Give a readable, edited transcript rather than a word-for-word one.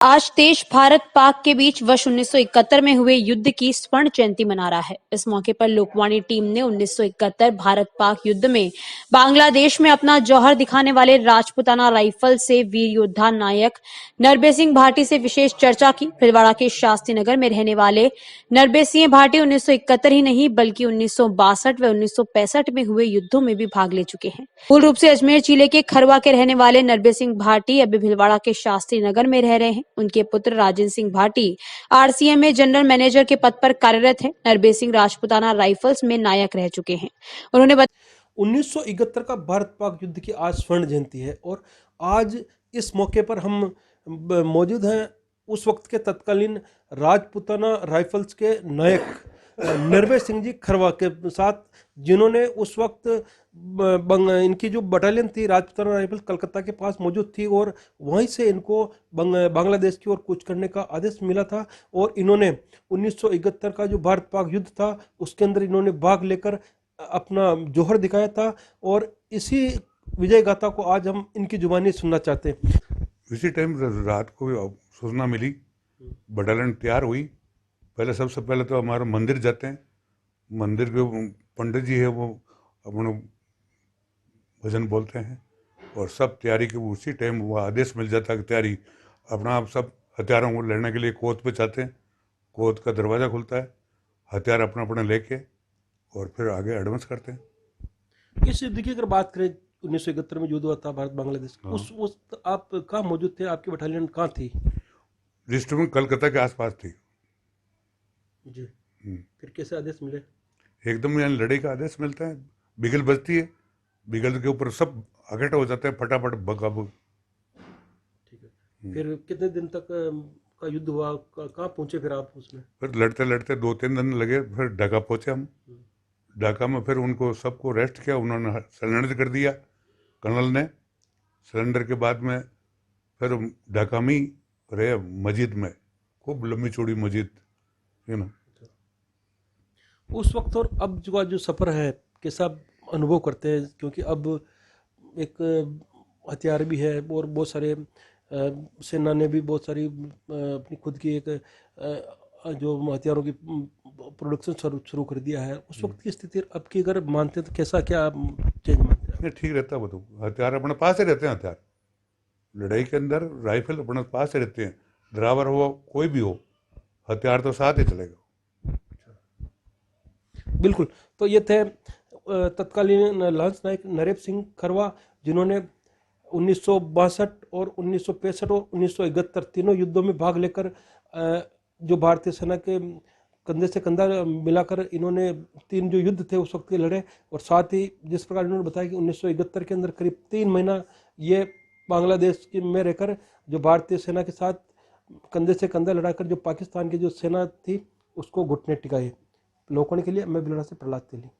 आज देश भारत पाक के बीच वर्ष 1971 में हुए युद्ध की स्वर्ण जयंती मना रहा है। इस मौके पर लोकवाणी टीम ने 1971 भारत पाक युद्ध में बांग्लादेश में अपना जौहर दिखाने वाले राजपूताना राइफल से वीर योद्धा नायक नरबे सिंह भाटी से विशेष चर्चा की। भीलवाड़ा के शास्त्री नगर में रहने वाले नरबे सिंह भाटी 1971 ही नहीं बल्कि 1962 व 1965 में हुए युद्धों में भी भाग ले चुके हैं। मूल रूप से अजमेर जिले के खरवा के रहने वाले नरबे सिंह भाटी अभी भीलवाड़ा के शास्त्री नगर में रह रहे हैं। उनके पुत्र राजेंद्र सिंह भाटी आरसीएम में जनरल मैनेजर के पद पर कार्यरत हैं। नरबे सिंह राजपूताना राइफल्स में नायक रह चुके हैं। उन्होंने 1971 का भारत पाक युद्ध की आज स्वर्ण जयंती है और आज इस मौके पर हम मौजूद हैं उस वक्त के तत्कालीन राजपूताना राइफल्स के नायक नरबे सिंह जी खरवा के साथ, जिन्होंने उस वक्त इनकी जो बटालियन थी राजपूताना राइफल्स कलकत्ता के पास मौजूद थी और वहीं से इनको बांग्लादेश की ओर कूच करने का आदेश मिला था। और इन्होंने 1971 का जो भारत पाक युद्ध था उसके अंदर इन्होंने भाग लेकर अपना जौहर दिखाया था और इसी विजय गाथा को आज हम इनकी जुबानी सुनना चाहते हैं। इसी टाइम रात को सूचना मिली, बटालियन तैयार हुई। पहले सबसे पहले तो हमारे मंदिर जाते हैं, मंदिर के पंडित जी है वो अपने भजन बोलते हैं और सब तैयारी के उसी टाइम वो आदेश मिल जाता है कि तैयारी अपना आप सब हथियारों को लेने के लिए कोत पे जाते हैं। कोत का दरवाज़ा खुलता है, हथियार अपना अपना लेके और फिर आगे एडवांस करते हैं। इस युद्ध की अगर बात करें 1971 में युद्ध हुआ था भारत बांग्लादेश, उस वक्त आप कहाँ मौजूद थे? आपकी बटालियन कहाँ थी? डिस्ट्रिक्ट कलकत्ता के आसपास थी जी। फिर कैसे आदेश मिले? एकदम यहाँ लड़ाई का आदेश मिलता है, बिगल बजती है, बिगल के ऊपर सब इकट्ठा हो जाते हैं, फटाफट बगाबग। ठीक है। फिर कितने दिन तक का युद्ध हुआ? कहाँ पहुंचे फिर आप उसमें? फिर लड़ते लड़ते 2-3 दिन लगे, फिर ढाका पहुंचे हम। ढाका में फिर उनको सबको रेस्ट किया, उन्होंने सरेंडर कर दिया कर्नल ने। सरेंडर के बाद में फिर ढाका में रहे मस्जिद में, खूब लंबी चौड़ी मस्जिद, यू नो। उस वक्त और अब जो सफ़र है कैसा अनुभव करते हैं? क्योंकि अब एक हथियार भी है और बहुत सारे सेना ने भी बहुत सारी अपनी खुद की एक जो हथियारों की प्रोडक्शन शुरू कर दिया है। उस वक्त की स्थिति अब की अगर मानते हैं तो कैसा क्या चेंज मानते हैं? नहीं, ठीक रहता है वो तो। हथियार अपने पास ही रहते हैं, हथियार लड़ाई के अंदर राइफल अपने पास ही रहते हैं। ड्राइवर हो कोई भी हो, हथियार तो साथ ही चलेगा। बिल्कुल। तो ये थे तत्कालीन लांस नायक नरेब सिंह खरवा, जिन्होंने 1962 और 1965 और 1971 तीनों युद्धों में भाग लेकर जो भारतीय सेना के कंधे से कंधा मिलाकर इन्होंने 3 जो युद्ध थे उस वक्त के लड़े। और साथ ही जिस प्रकार इन्होंने बताया कि 1971 के अंदर करीब 3 महीना ये बांग्लादेश में रहकर जो भारतीय सेना के साथ कंधे से कंधा लड़ाकर जो पाकिस्तान की जो सेना थी उसको घुटने टिकाए। लोकवाणी के लिए मैं भिलवाड़ा से प्रहलाद तेली।